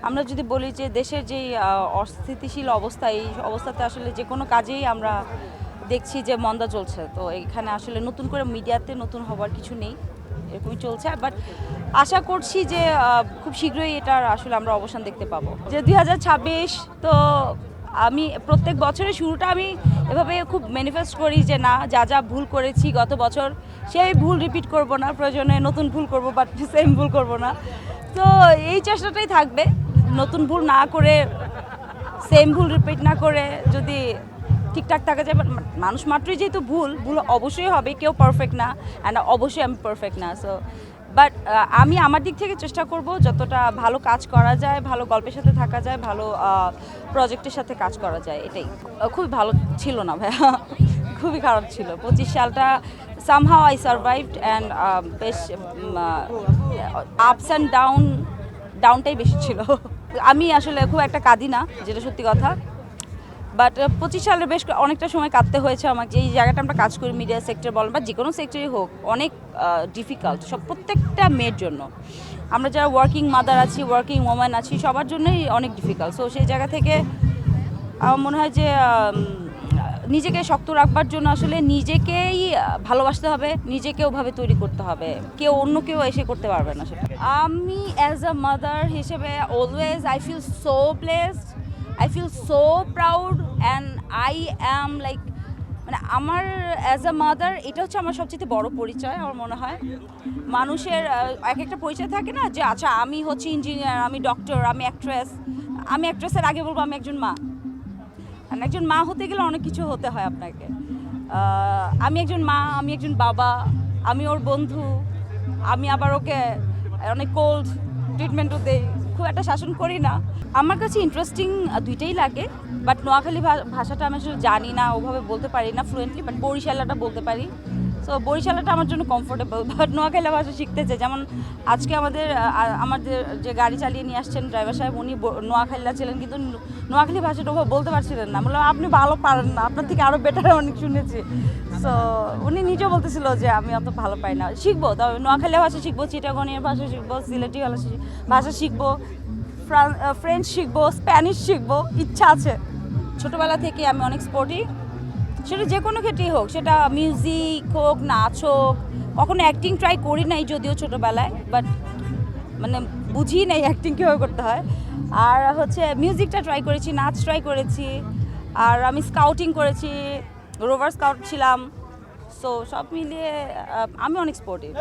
আমরা যদি বলি যে দেশের যেই অস্থিতিশীল অবস্থা, এই অবস্থাতে আসলে যে কোনো কাজেই আমরা দেখছি যে মন্দা চলছে। তো এখানে আসলে নতুন করে মিডিয়াতে নতুন হবার কিছু নেই, এরকমই চলছে। বাট আশা করছি যে খুব শীঘ্রই এটার আসলে আমরা অবসান দেখতে পাবো। যে 2026, তো আমি প্রত্যেক বছরের শুরুটা আমি এভাবে খুব ম্যানিফেস্ট করি যে না, যা যা ভুল করেছি গত বছর সেই ভুল রিপিট করব না, প্রয়োজনে নতুন ভুল করব, বাট সেম ভুল করব না। তো এই চেষ্টাটাই থাকবে, নতুন ভুল না করে, সেম ভুল রিপিট না করে যদি ঠিকঠাক থাকা যায়। মানুষ মাত্রই যেহেতু ভুল ভুল অবশ্যই হবে, কেউ পারফেক্ট না, অ্যান্ড অবশ্যই আমি পারফেক্ট না। সো বাট আমি আমার দিক থেকে চেষ্টা করব যতটা ভালো কাজ করা যায়, ভালো গল্পের সাথে থাকা যায়, ভালো প্রজেক্টের সাথে কাজ করা যায়। এটাই খুবই ভালো ছিল না ভাইয়া, খুবই খারাপ ছিল 25 সালটা। সামহাও আই সারভাইভড, অ্যান্ড বেশ আপস অ্যান্ড ডাউনটাই বেশি ছিল। আমি আসলে খুব একটা কাঁদি না, যেটা সত্যি কথা। বাট 25 সালের বেশ অনেকটা সময় কাঁদতে হয়েছে আমাকে। এই জায়গাটা আমরা কাজ করি, মিডিয়া সেক্টর বলেন বা যে কোনো সেক্টরই হোক, অনেক ডিফিকাল্ট প্রত্যেকটা মেয়ের জন্য। আমরা যারা ওয়ার্কিং মাদার আছি, ওয়ার্কিং ওম্যান আছি, সবার জন্যই অনেক ডিফিকাল্ট। সো সেই জায়গা থেকে আমার মনে হয় যে নিজেকে শক্ত রাখবার জন্য আসলে নিজেকেই ভালোবাসতে হবে, নিজেকে ওভাবে তৈরি করতে হবে, অন্য কেউ এসে করতে পারবে না সেটা। আমি অ্যাজ আ মাদার হিসেবে always I feel so blessed, I feel so proud, and I am like, মানে আমার অ্যাজ আ মাদার এটা হচ্ছে আমার সবচেয়ে বড় পরিচয়। আমার মনে হয় মানুষের এক একটা পরিচয় থাকে না, যে আচ্ছা আমি হচ্ছে ইঞ্জিনিয়ার, আমি ডক্টর, আমি অ্যাক্ট্রেস। আমি অ্যাক্ট্রেসের আগে বলবো আমি একজন মা। আর একজন মা হতে গেলে অনেক কিছু হতে হয় আপনাকে। আমি একজন মা, আমি একজন বাবা, আমি ওর বন্ধু, আমি আবার ওকে অনেক কোল্ড ট্রিটমেন্টও দেই, খুব একটা শাসন করি না। আমার কাছে ইন্টারেস্টিং দুইটাই লাগে, বাট নোয়াখালী ভাষাটা আমি আসলে জানি না, ওভাবে বলতে পারি না ফ্লুয়েন্টলি, বাট বরিশালাটা বলতে পারি। সো বরিশালাটা আমার জন্য কমফোর্টেবল, বাট নোয়াখালী ভাষা শিখতে চাই। যেমন আজকে আমাদের যে গাড়ি চালিয়ে নিয়ে আসছেন ড্রাইভার সাহেব, উনি নোয়াখালীরা ছিলেন, কিন্তু নোয়াখালী ভাষাটা ওভাবে বলতে পারছিলেন না। বললাম আপনি ভালো পারেন না, আপনার থেকে আরও বেটার অনেক শুনেছি। সো উনি নিজেও বলতেছিল যে আমি অত ভালো পাই না, শিখবো, তবে নোয়াখালী ভাষা শিখবো, চিটাগনির ভাষা শিখবো, সিলেটি ভাষা শিখবো, ফ্রেঞ্চ শিখবো, স্প্যানিশ শিখবো, ইচ্ছা আছে। ছোটোবেলা থেকে আমি অনেক স্পোর্টি, সেটা যে কোনো ক্ষেত্রেই হোক, সেটা মিউজিক হোক, নাচ হোক। কখনো অ্যাক্টিং ট্রাই করি নাই যদিও ছোটোবেলায়, বাট মানে বুঝি নাই অ্যাক্টিং কীভাবে করতে হয়। আর হচ্ছে মিউজিকটা ট্রাই করেছি, নাচ ট্রাই করেছি, আর আমি স্কাউটিং করেছি, রোভার স্কাউট ছিলাম। সো সব মিলিয়ে আমি অনেক স্পোর্টিভ।